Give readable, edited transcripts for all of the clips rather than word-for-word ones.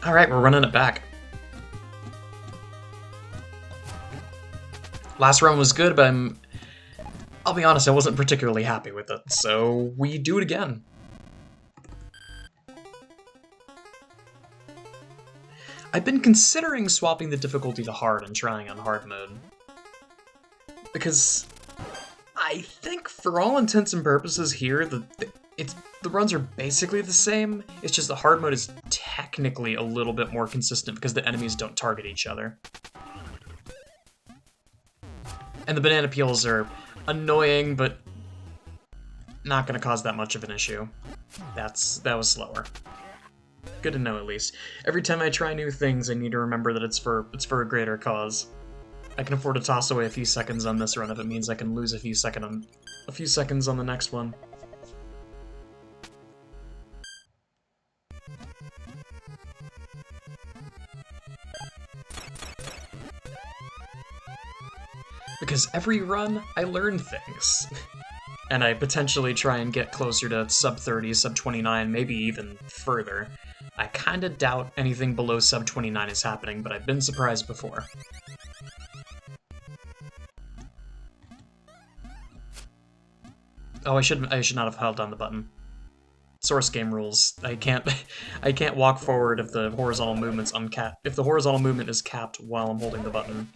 Alright, we're running it back. Last run was good, but I'll be honest, I wasn't particularly happy with it, so we do it again. I've been considering swapping the difficulty to hard and trying on hard mode. Because I think for all intents and purposes here, the runs are basically the same. It's just the hard mode is technically a little bit more consistent because the enemies don't target each other. And the banana peels are annoying, but not going to cause that much of an issue. That was slower. Good to know, at least. Every time I try new things, I need to remember that it's for a greater cause. I can afford to toss away a few seconds on this run if it means I can lose a few seconds on the next one. Because every run, I learn things. And I potentially try and get closer to sub 30, sub 29, maybe even further. I kinda doubt anything below sub 29 is happening, but I've been surprised before. Oh, I should not have held down the button. Source game rules. I can't walk forward if the horizontal movement's uncapped. If the horizontal movement is capped while I'm holding the button.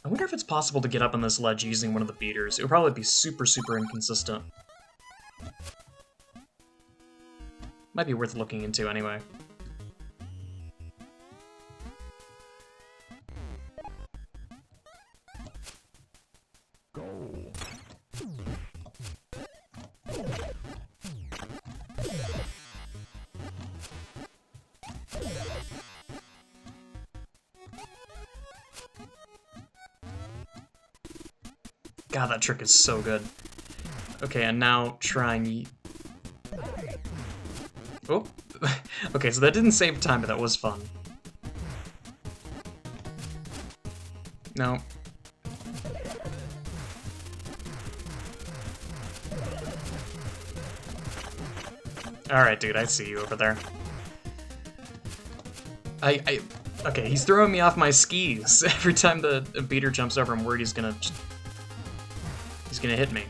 I wonder if it's possible to get up on this ledge using one of the beaters. It would probably be super, super inconsistent. Might be worth looking into anyway. God, that trick is so good. Okay, and now trying... Oh! Okay, so that didn't save time, but that was fun. No. Alright, dude, I see you over there. Okay, he's throwing me off my skis. Every time the beater jumps over, I'm worried he's gonna hit me,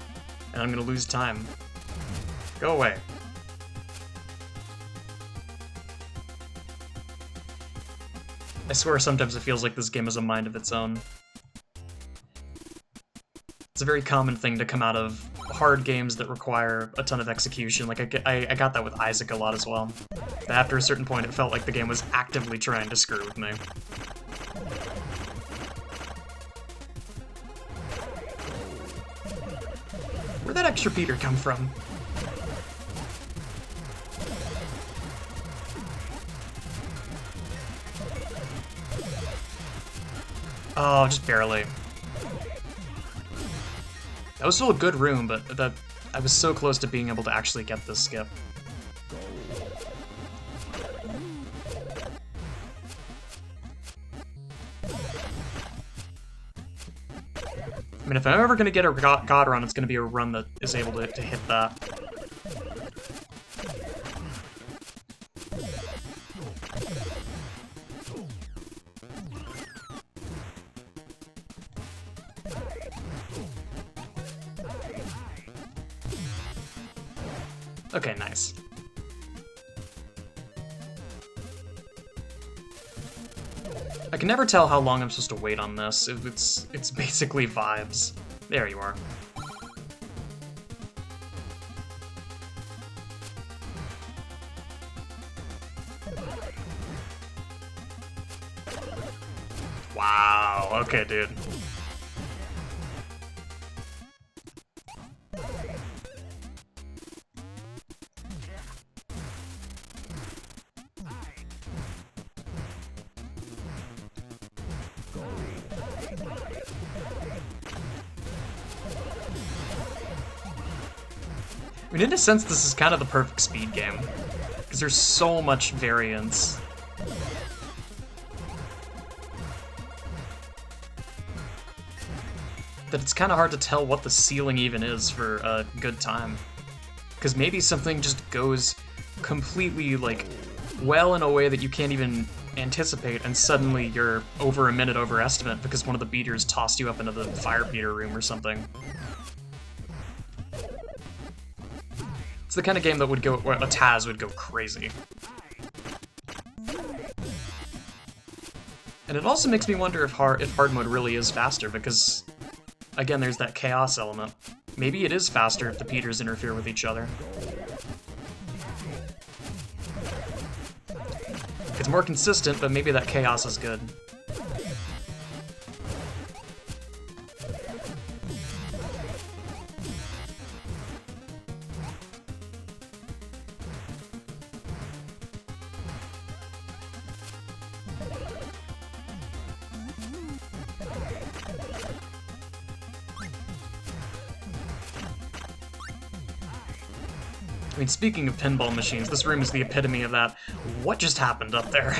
and I'm gonna lose time. Go away. I swear sometimes it feels like this game has a mind of its own. It's a very common thing to come out of hard games that require a ton of execution. Like, I got that with Isaac a lot as well. After a certain point, it felt like the game was actively trying to screw with me. Where'd that extra Peter come from? Oh, just barely. That was still a good room, but I was so close to being able to actually get this skip. I mean, if I'm ever going to get a God run, it's going to be a run that is able to hit that. Okay, nice. I can never tell how long I'm supposed to wait on this. It's basically vibes. There you are. Wow, okay, dude. I mean, in a sense, this is kind of the perfect speed game, because there's so much variance. That it's kind of hard to tell what the ceiling even is for a good time. Because maybe something just goes completely, like, well in a way that you can't even anticipate, and suddenly you're over a minute over estimate because one of the beaters tossed you up into the fire beater room or something. It's the kind of game that would go, where a Taz would go crazy. And it also makes me wonder if hard mode really is faster, because, again, there's that chaos element. Maybe it is faster if the beaters interfere with each other. It's more consistent, but maybe that chaos is good. I mean, speaking of pinball machines, this room is the epitome of that. What just happened up there?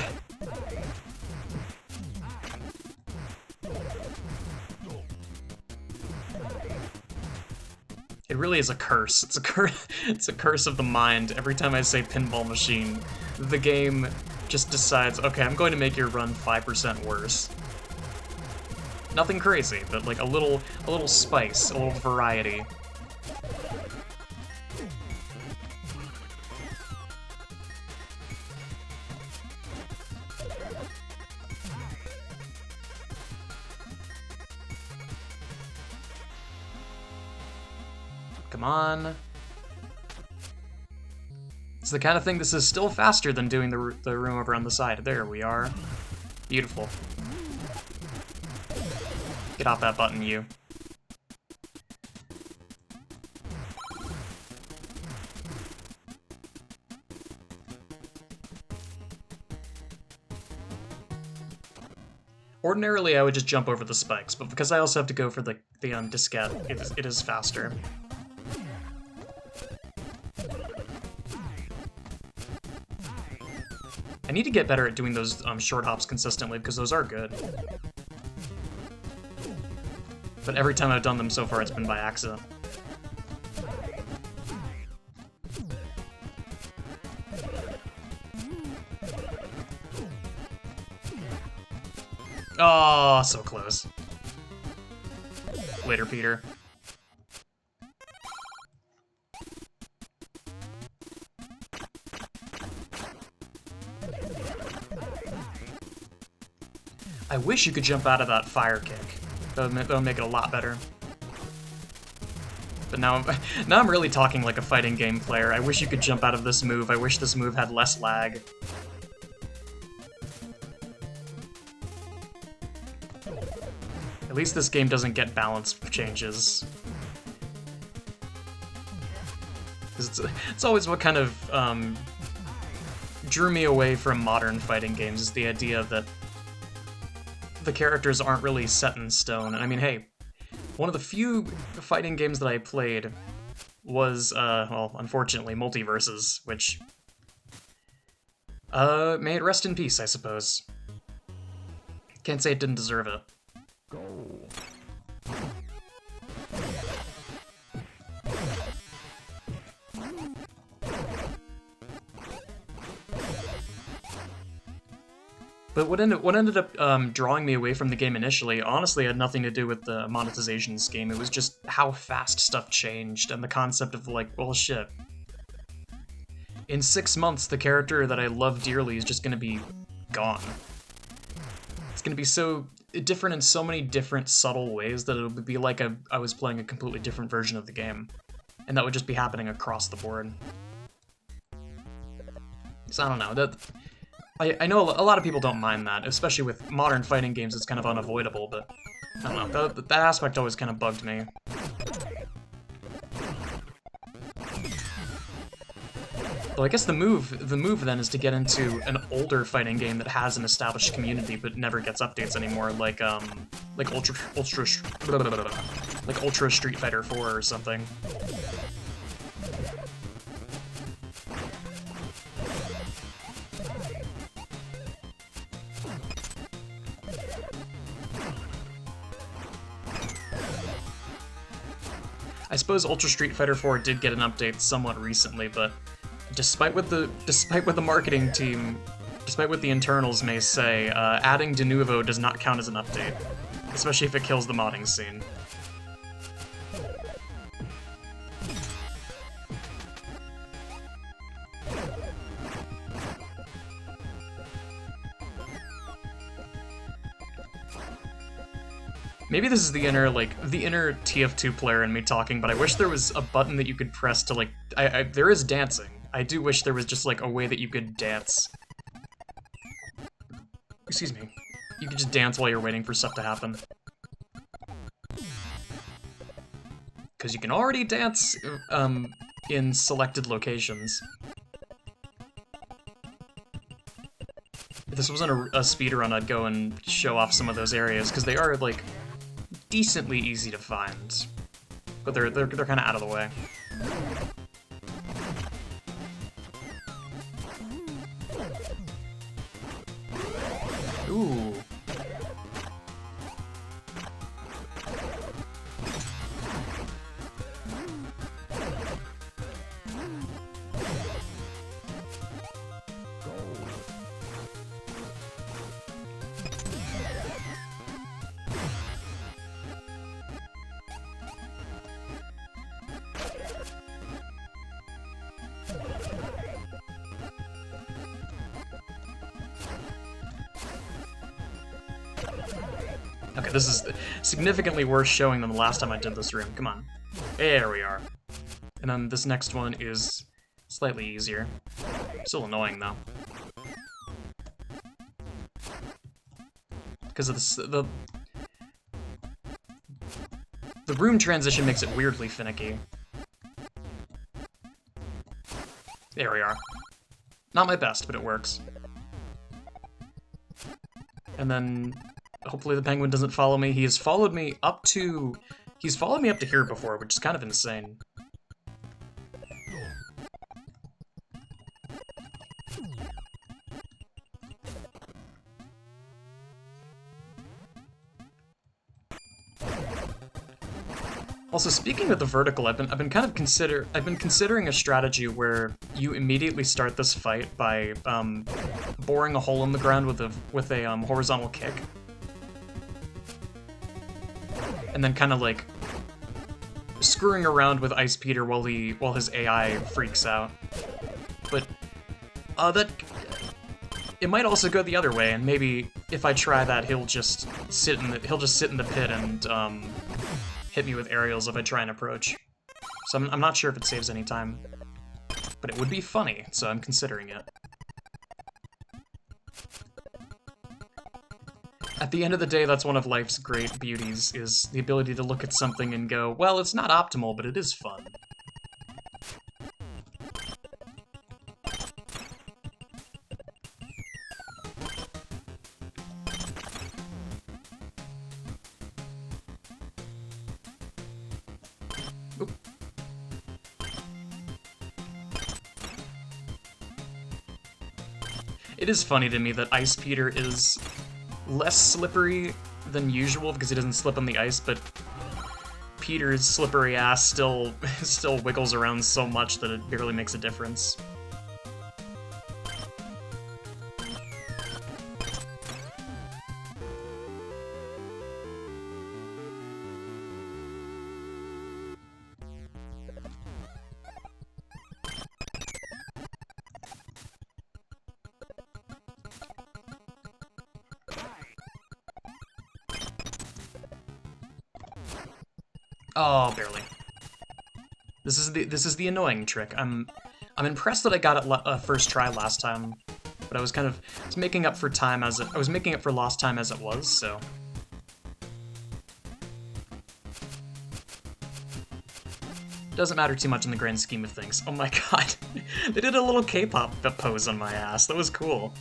It really is a curse. It's a curse. It's a curse of the mind. Every time I say pinball machine, the game just decides, okay, I'm going to make your run 5% worse. Nothing crazy, but like a little spice, a little variety. Come on. It's the kind of thing, this is still faster than doing the room over on the side. There we are. Beautiful. Get off that button, you. Ordinarily, I would just jump over the spikes, but because I also have to go for the diskette, it is faster. I need to get better at doing those short hops consistently, because those are good. But every time I've done them so far, it's been by accident. Oh, so close. Later, Peter. I wish you could jump out of that fire kick. That would make it a lot better. But now I'm really talking like a fighting game player. I wish you could jump out of this move. I wish this move had less lag. At least this game doesn't get balance changes. It's always what kind of drew me away from modern fighting games, is the idea that the characters aren't really set in stone. And I mean, hey, one of the few fighting games that I played was, well, unfortunately, Multiverses, which, may it rest in peace, I suppose. Can't say it didn't deserve it. But what ended up drawing me away from the game initially, honestly, had nothing to do with the monetization scheme. It was just how fast stuff changed, and the concept of, like, well, shit. In 6 months, the character that I love dearly is just gonna be gone. It's gonna be so different in so many different subtle ways that it would be like I was playing a completely different version of the game. And that would just be happening across the board. So I don't know, I know a lot of people don't mind that, especially with modern fighting games. It's kind of unavoidable, but I don't know, that aspect always kind of bugged me. Well, I guess the move then is to get into an older fighting game that has an established community but never gets updates anymore, like Ultra Street Fighter 4 or something. I suppose Ultra Street Fighter 4 did get an update somewhat recently, but despite what the marketing team, despite what the internals may say, adding De Nuevo does not count as an update, especially if it kills the modding scene. Maybe this is the inner TF2 player in me talking, but I wish there was a button that you could press to, like, there is dancing. I do wish there was just, like, a way that you could dance. Excuse me. You could just dance while you're waiting for stuff to happen. Because you can already dance, in selected locations. If this wasn't a speedrun, I'd go and show off some of those areas, because they are, like, decently easy to find, but they're kind of out of the way. Ooh. Okay, this is significantly worse showing than the last time I did this room. Come on. There we are. And then this next one is slightly easier. Still annoying, though. Because of the room transition makes it weirdly finicky. There we are. Not my best, but it works. And then hopefully the penguin doesn't follow me. He's followed me up to here before, which is kind of insane. Also, speaking of the vertical, I've been considering a strategy where you immediately start this fight by boring a hole in the ground with a horizontal kick, and then kind of like screwing around with Ice Peter while his AI freaks out. But it might also go the other way, and maybe if I try that, he'll just sit in the pit and hit me with aerials if I try and approach. So I'm not sure if it saves any time, but it would be funny, so I'm considering it. At the end of the day, that's one of life's great beauties, is the ability to look at something and go, well, it's not optimal, but it is fun. Oop. It is funny to me that Ice Peter is less slippery than usual because he doesn't slip on the ice, but Peter's slippery ass still wiggles around so much that it barely makes a difference. Oh, barely. This is the annoying trick. I'm impressed that I got it first try last time, but I was making up for lost time as it was. So doesn't matter too much in the grand scheme of things. Oh my god, they did a little K-pop pose on my ass. That was cool.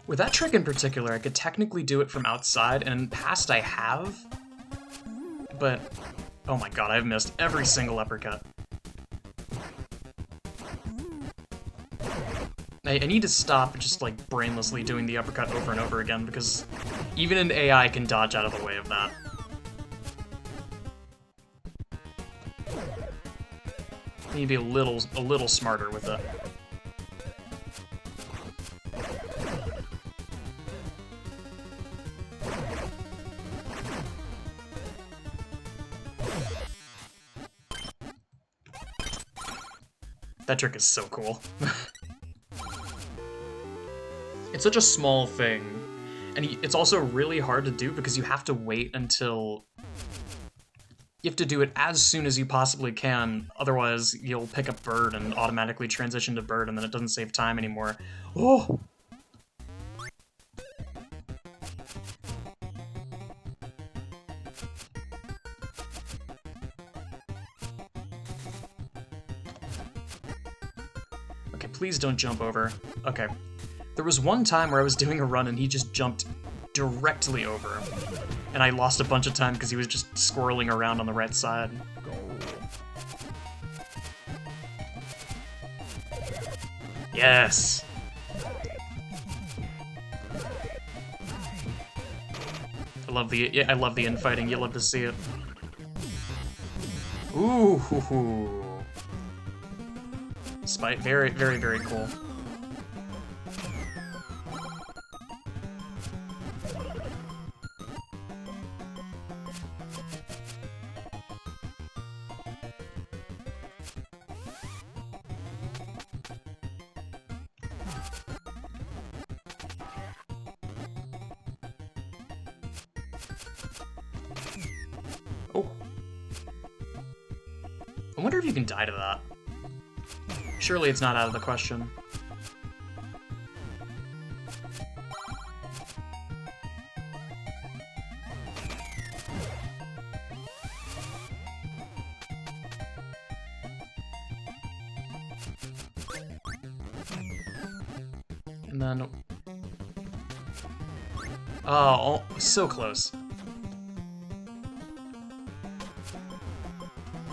With that trick in particular, I could technically do it from outside, and in the past I have, but oh my god, I've missed every single uppercut. I need to stop just, like, brainlessly doing the uppercut over and over again, because even an AI can dodge out of the way of that. I need to be a little smarter with it. That trick is so cool. It's such a small thing, and it's also really hard to do because you have to wait until... You have to do it as soon as you possibly can, otherwise you'll pick up bird and automatically transition to bird, and then it doesn't save time anymore. Oh! Okay, please don't jump over. Okay. There was one time where I was doing a run and he just jumped directly over. And I lost a bunch of time because he was just squirreling around on the right side. Yes! I love the infighting, you love to see it. Ooh, hoo, hoo. Spite, very, very, very cool. Oh. I wonder if you can die to that. Surely it's not out of the question. And then... Oh, so close.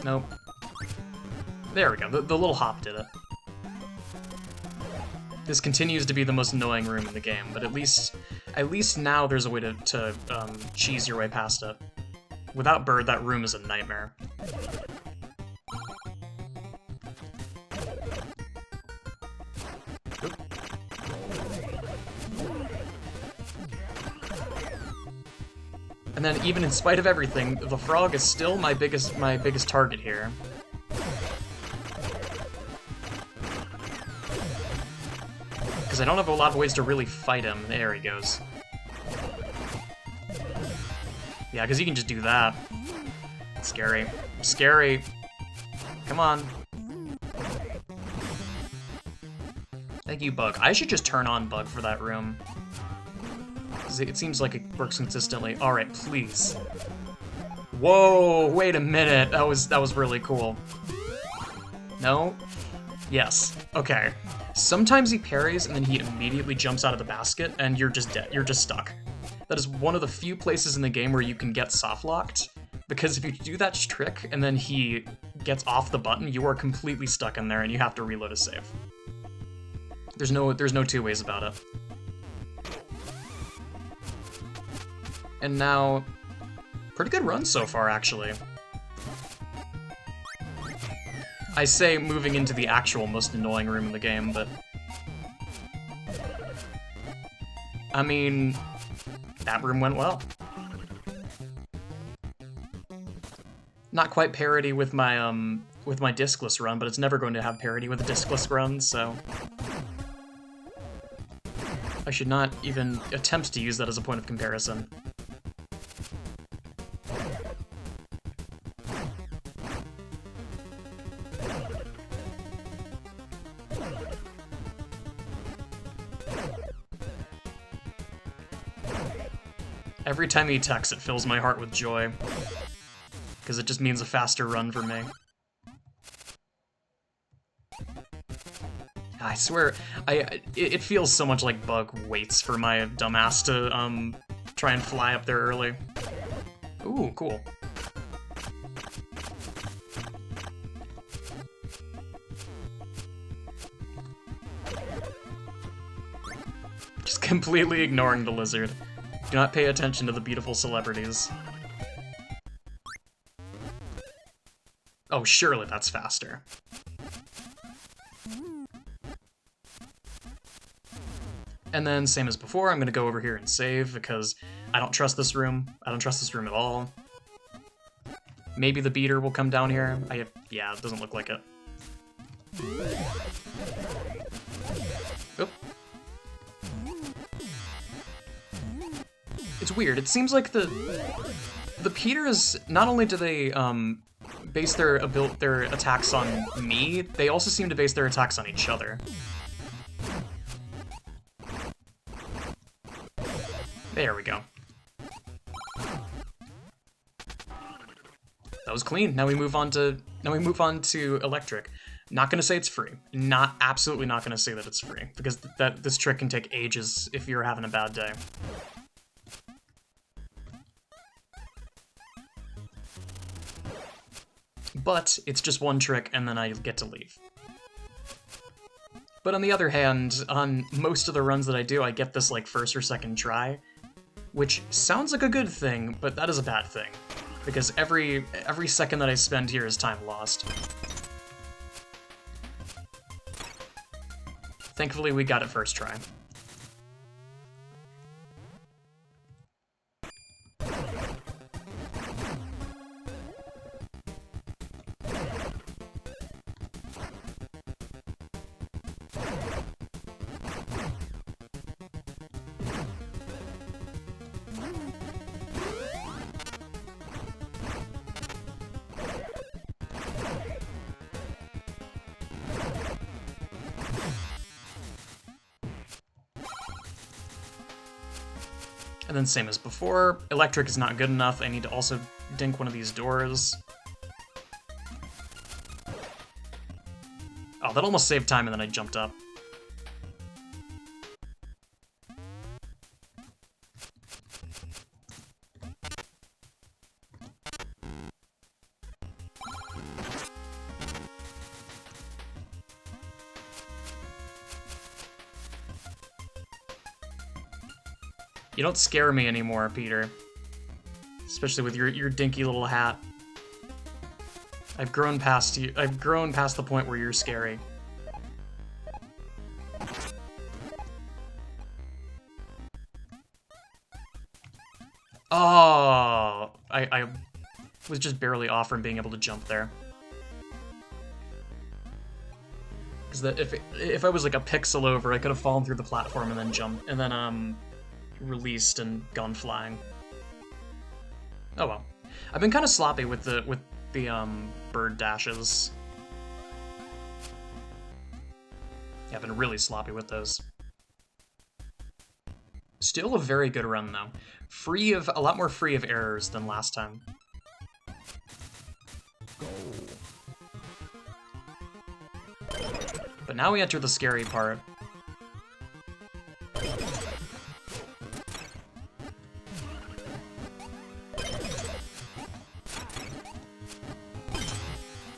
Nope. There we go, the little hop did it. This continues to be the most annoying room in the game, but at least now there's a way to cheese your way past it. Without Bird, that room is a nightmare. And then, even in spite of everything, the frog is still my biggest target here. Because I don't have a lot of ways to really fight him. There he goes. Yeah, because he can just do that. Scary. Scary. Come on. Thank you, Bug. I should just turn on Bug for that room. Because it seems like it works consistently. Alright, please. Whoa, wait a minute. That was really cool. No? Yes. Okay. Sometimes he parries and then he immediately jumps out of the basket and you're just dead. You're just stuck. That is one of the few places in the game where you can get soft-locked, because if you do that trick and then he gets off the button, you are completely stuck in there and you have to reload a save. There's no two ways about it. And now, pretty good run so far, actually. I say moving into the actual most annoying room in the game, but... I mean, that room went well. Not quite parity with my discless run, but it's never going to have parity with a discless run, so... I should not even attempt to use that as a point of comparison. Every time he attacks, it fills my heart with joy. Because it just means a faster run for me. I swear, it feels so much like Bug waits for my dumbass to try and fly up there early. Ooh, cool. Just completely ignoring the lizard. Do not pay attention to the beautiful celebrities. Oh, surely that's faster. And then, same as before, I'm gonna go over here and save, because I don't trust this room. I don't trust this room at all. Maybe the beater will come down here. Yeah, it doesn't look like it. Oop. It's weird. It seems like the Peters, not only do they base their attacks on me, they also seem to base their attacks on each other. There we go. That was clean. Now we move on to electric. Not gonna say it's free. Absolutely not gonna say that it's free, because this trick can take ages if you're having a bad day. But it's just one trick, and then I get to leave. But on the other hand, on most of the runs that I do, I get this like first or second try, which sounds like a good thing, but that is a bad thing, because every second that I spend here is time lost. Thankfully, we got it first try. And then same as before, electric is not good enough. I need to also dink one of these doors. Oh, that almost saved time and then I jumped up. You don't scare me anymore, Peter. Especially with your dinky little hat. I've grown past you. I've grown past the point where you're scary. Oh, I was just barely off from being able to jump there. Because if I was like a pixel over, I could have fallen through the platform and then jumped, and then released and gone flying. Oh well. I've been kind of sloppy with the bird dashes. Yeah, I've been really sloppy with those. Still a very good run though. A lot more free of errors than last time. But now we enter the scary part.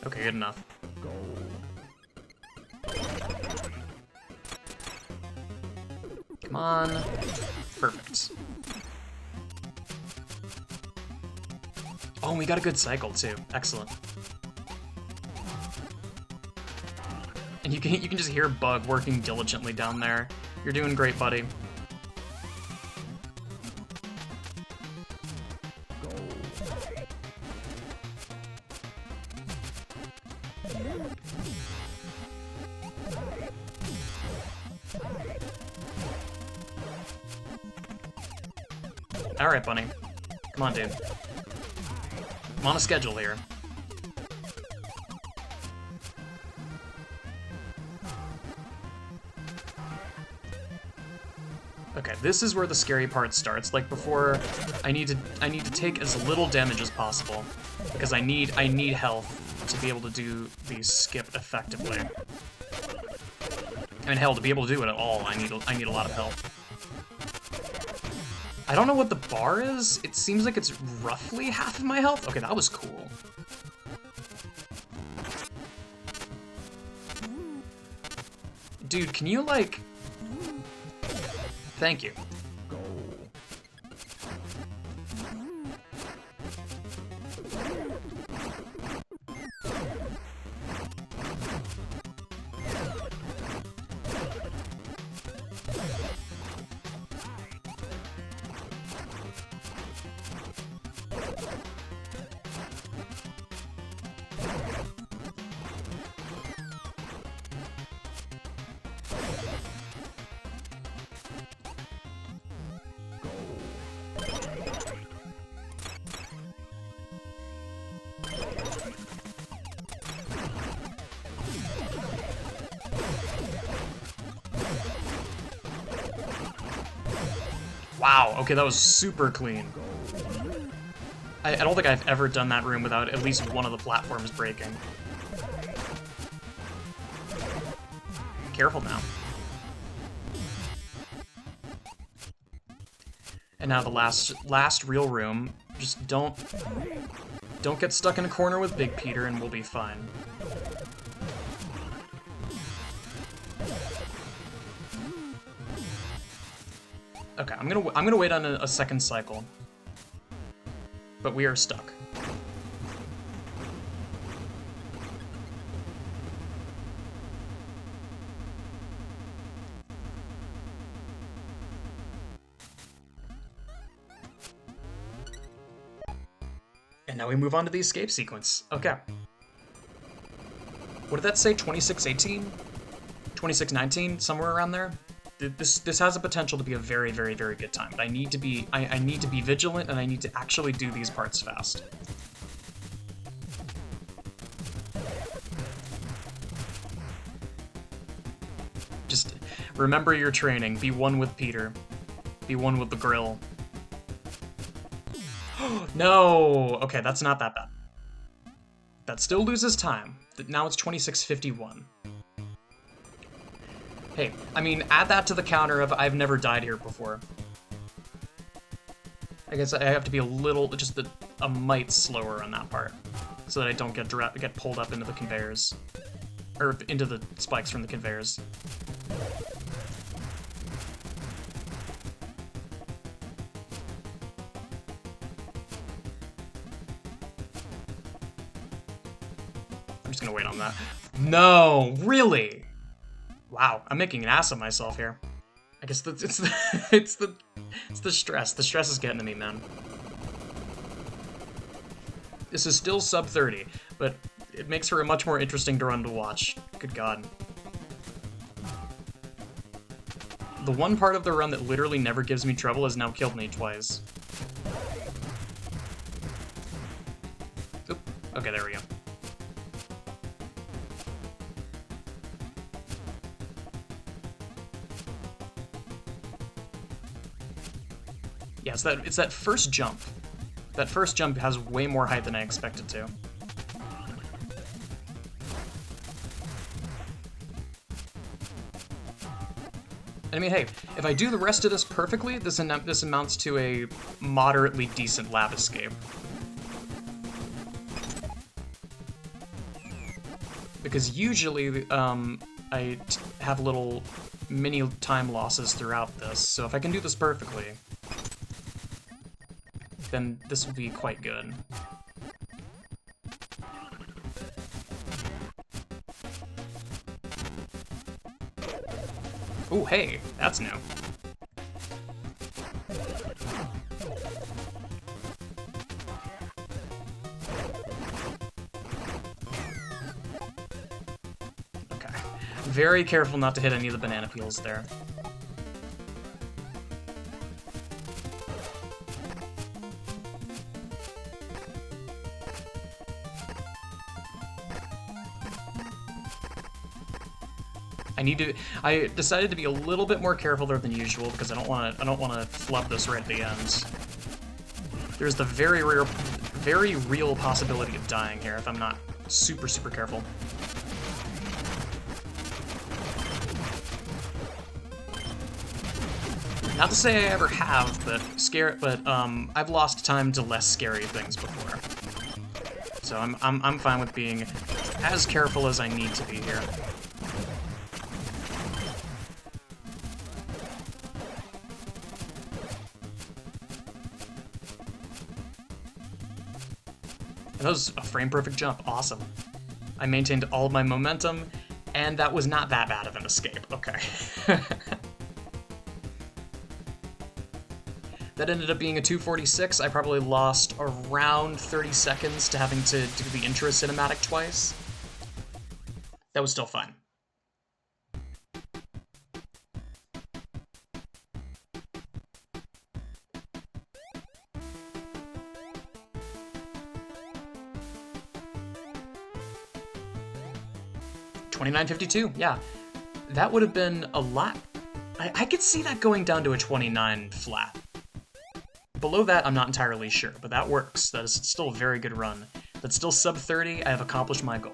Okay, good enough. Come on. Perfect. Oh, and we got a good cycle too. Excellent. And you can just hear Bug working diligently down there. You're doing great, buddy. Alright, bunny. Come on, dude. I'm on a schedule here. Okay, this is where the scary part starts. Like before, I need to take as little damage as possible, because I need health to be able to do the skip effectively. I mean, hell, to be able to do it at all, I need a lot of help. I don't know what the bar is. It seems like it's roughly half of my health. Okay, that was cool. Dude, can you, like... Thank you. Wow, okay, that was super clean. I don't think I've ever done that room without at least one of the platforms breaking. Careful now. And now the last real room. Just don't get stuck in a corner with Big Peter and we'll be fine. Okay, I'm gonna wait on a second cycle. But we are stuck. And now we move on to the escape sequence. Okay. What did that say? 2618? 2619? Somewhere around there? This has a potential to be a very, very, very good time, but I need to be vigilant and I need to actually do these parts fast. Just remember your training. Be one with Peter. Be one with the grill. No! Okay, that's not that bad. That still loses time. Now it's 2651. Hey, I mean, add that to the counter of I've never died here before. I guess I have to be a little, just a mite slower on that part, so that I don't get pulled up into the conveyors, or into the spikes from the conveyors. I'm just gonna wait on that. No, really? Wow, I'm making an ass of myself here. I guess it's the stress. The stress is getting to me, man. This is still sub 30, but it makes for a much more interesting run to watch. Good God. The one part of the run that literally never gives me trouble has now killed me twice. Oop. Okay, there we go. Yeah, it's that first jump. That first jump has way more height than I expected to. I mean, hey, if I do the rest of this perfectly, this amounts to a moderately decent lab escape. Because usually, I have little mini time losses throughout this, so if I can do this perfectly, then this will be quite good. Ooh, hey, that's new. Okay. Very careful not to hit any of the banana peels there. I decided to be a little bit more careful there than usual because I don't want to flub this right at the end. There's the very real possibility of dying here if I'm not super careful. Not to say I ever have, but I've lost time to less scary things before. So I'm fine with being as careful as I need to be here. That was a frame-perfect jump. Awesome. I maintained all of my momentum, and that was not that bad of an escape. Okay. That ended up being a 246. I probably lost around 30 seconds to having to do the intro cinematic twice. That was still fine. $29.52, yeah. That would have been a lot. I could see that going down to a 29 flat. Below that, I'm not entirely sure, but that works. That is still a very good run. That's still sub 30. I have accomplished my goal.